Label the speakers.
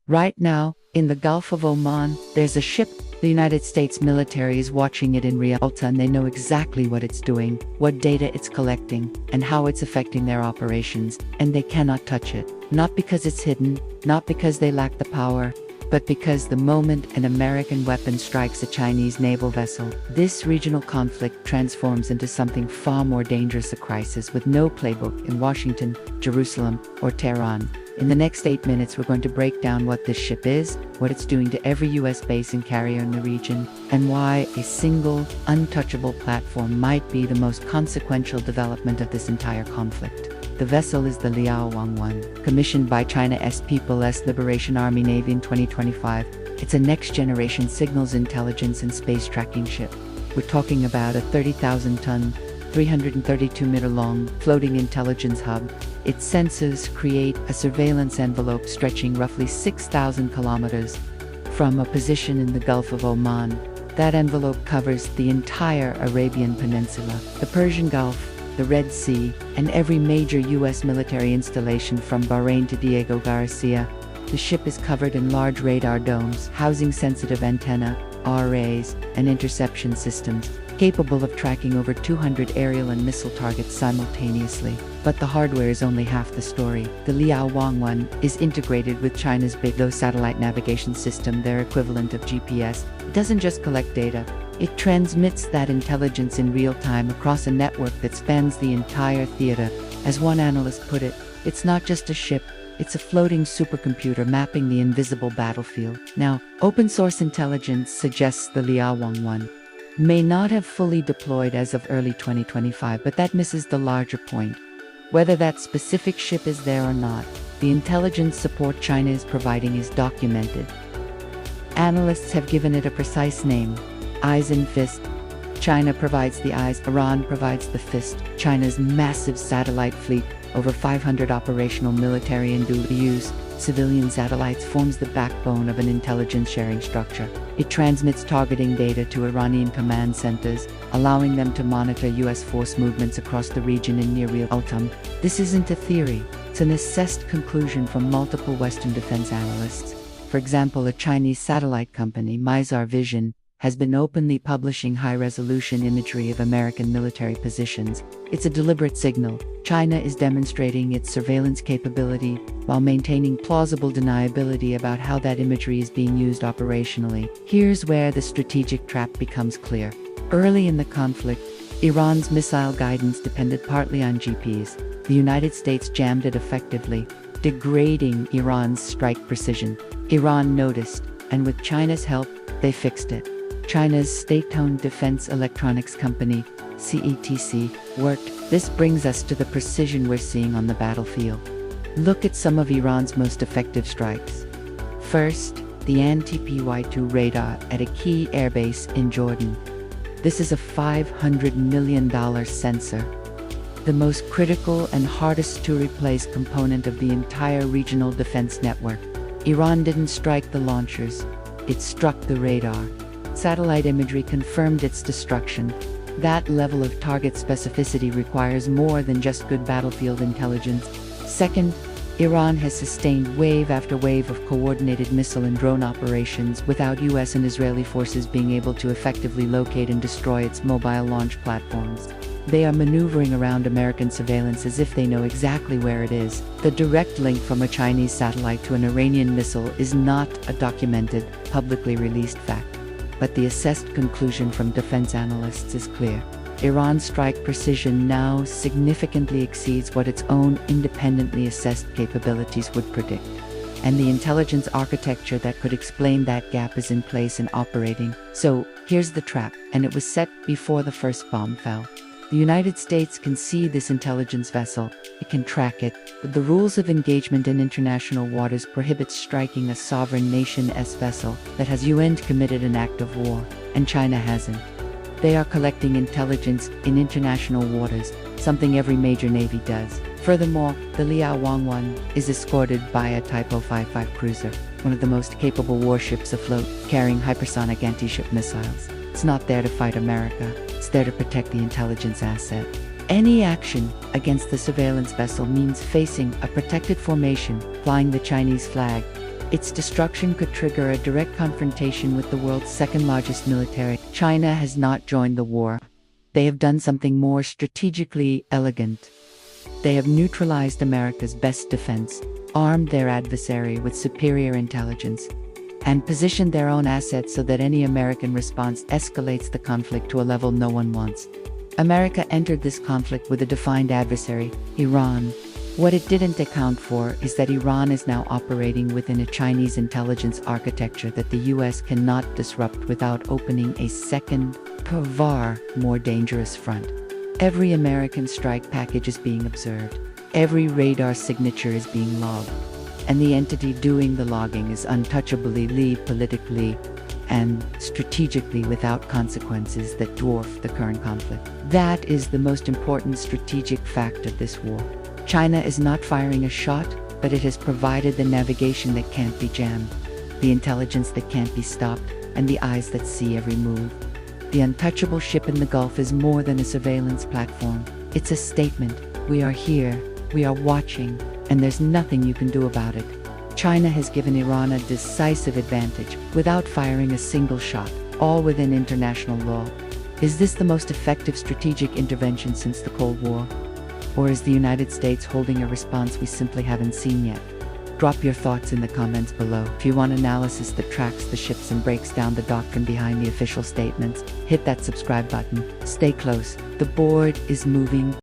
Speaker 1: Right now, in the Gulf of Oman, there's a ship. The United States military is watching it in real time, and they know exactly what it's doing, what data it's collecting, and how it's affecting their operations, and they cannot touch it. Not because it's hidden, not because they lack the power, but because the moment an American weapon strikes a Chinese naval vessel, this regional conflict transforms into something far more dangerous, a crisis with no playbook in Washington, Jerusalem, or Tehran. In the next 8 minutes, we're going to break down what this ship is, what it's doing to every U.S. base and carrier in the region, and why a single, untouchable platform might be the most consequential development of this entire conflict. The vessel is the Liao Wang 1, commissioned by China's People's Liberation Army Navy in 2025. It's a next-generation signals intelligence and space tracking ship. We're talking about a 30,000-ton, 332-meter-long floating intelligence hub. Its sensors create a surveillance envelope stretching roughly 6,000 kilometers from a position in the Gulf of Oman. That envelope covers the entire Arabian Peninsula, the Persian Gulf, the Red Sea, and every major U.S. military installation from Bahrain to Diego Garcia. The ship is covered in large radar domes, housing sensitive antenna, arrays, and interception systems, capable of tracking over 200 aerial and missile targets simultaneously. But the hardware is only half the story. The Liao Wang 1 is integrated with China's BeiDou satellite navigation system, their equivalent of GPS. It doesn't just collect data. It transmits that intelligence in real time across a network that spans the entire theater. As one analyst put it, it's not just a ship, it's a floating supercomputer mapping the invisible battlefield. Now, open source intelligence suggests the Liao Wang 1 may not have fully deployed as of early 2025, but that misses the larger point. Whether that specific ship is there or not, the intelligence support China is providing is documented. Analysts have given it a precise name: Eyes and Fist. China provides the eyes, Iran provides the fist. China's massive satellite fleet, over 500 operational military and dual-use civilian satellites, forms the backbone of an intelligence sharing structure. It transmits targeting data to Iranian command centers, allowing them to monitor U.S. force movements across the region in near real time. This isn't a theory, it's an assessed conclusion from multiple Western defense analysts. For example, a Chinese satellite company, Mizar Vision, has been openly publishing high-resolution imagery of American military positions. It's a deliberate signal. China is demonstrating its surveillance capability while maintaining plausible deniability about how that imagery is being used operationally. Here's where the strategic trap becomes clear. Early in the conflict, Iran's missile guidance depended partly on GPS. The United States jammed it effectively, degrading Iran's strike precision. Iran noticed, and with China's help, they fixed it. China's state-owned defense electronics company, CETC, worked. This brings us to the precision we're seeing on the battlefield. Look at some of Iran's most effective strikes. First, the anti-BeiDou radar at a key airbase in Jordan. This is a $500 million sensor, the most critical and hardest to replace component of the entire regional defense network. Iran didn't strike the launchers, it struck the radar. Satellite imagery confirmed its destruction. That level of target specificity requires more than just good battlefield intelligence. Second, Iran has sustained wave after wave of coordinated missile and drone operations without U.S. and Israeli forces being able to effectively locate and destroy its mobile launch platforms. They are maneuvering around American surveillance as if they know exactly where it is. The direct link from a Chinese satellite to an Iranian missile is not a documented, publicly released fact. But the assessed conclusion from defense analysts is clear. Iran's strike precision now significantly exceeds what its own independently assessed capabilities would predict. And the intelligence architecture that could explain that gap is in place and operating. So, here's the trap, and it was set before the first bomb fell. The United States can see this intelligence vessel, it can track it, but the rules of engagement in international waters prohibit striking a sovereign nation's vessel that has UN-committed an act of war, and China hasn't. They are collecting intelligence in international waters, something every major navy does. Furthermore, the Liao Wang 1 is escorted by a Type 055 cruiser, one of the most capable warships afloat, carrying hypersonic anti-ship missiles. It's not there to fight America, it's there to protect the intelligence asset. Any action against the surveillance vessel means facing a protected formation, flying the Chinese flag, Its destruction could trigger a direct confrontation with the world's second-largest military. China has not joined the war. They have done something more strategically elegant. They have neutralized America's best defense, armed their adversary with superior intelligence, and positioned their own assets so that any American response escalates the conflict to a level no one wants. America entered this conflict with a defined adversary, Iran. What it didn't account for is that Iran is now operating within a Chinese intelligence architecture that the US cannot disrupt without opening a second, far more dangerous front. Every American strike package is being observed. Every radar signature is being logged. And the entity doing the logging is untouchably, politically, and strategically without consequences that dwarf the current conflict. That is the most important strategic fact of this war. China is not firing a shot, but it has provided the navigation that can't be jammed, the intelligence that can't be stopped, and the eyes that see every move. The untouchable ship in the Gulf is more than a surveillance platform. It's a statement. We are here, we are watching, and there's nothing you can do about it. China has given Iran a decisive advantage without firing a single shot, all within international law. Is this the most effective strategic intervention since the Cold War? Or is the United States holding a response we simply haven't seen yet? Drop your thoughts in the comments below. If you want analysis that tracks the ships and breaks down the doctrine behind the official statements, hit that subscribe button. Stay close. The board is moving.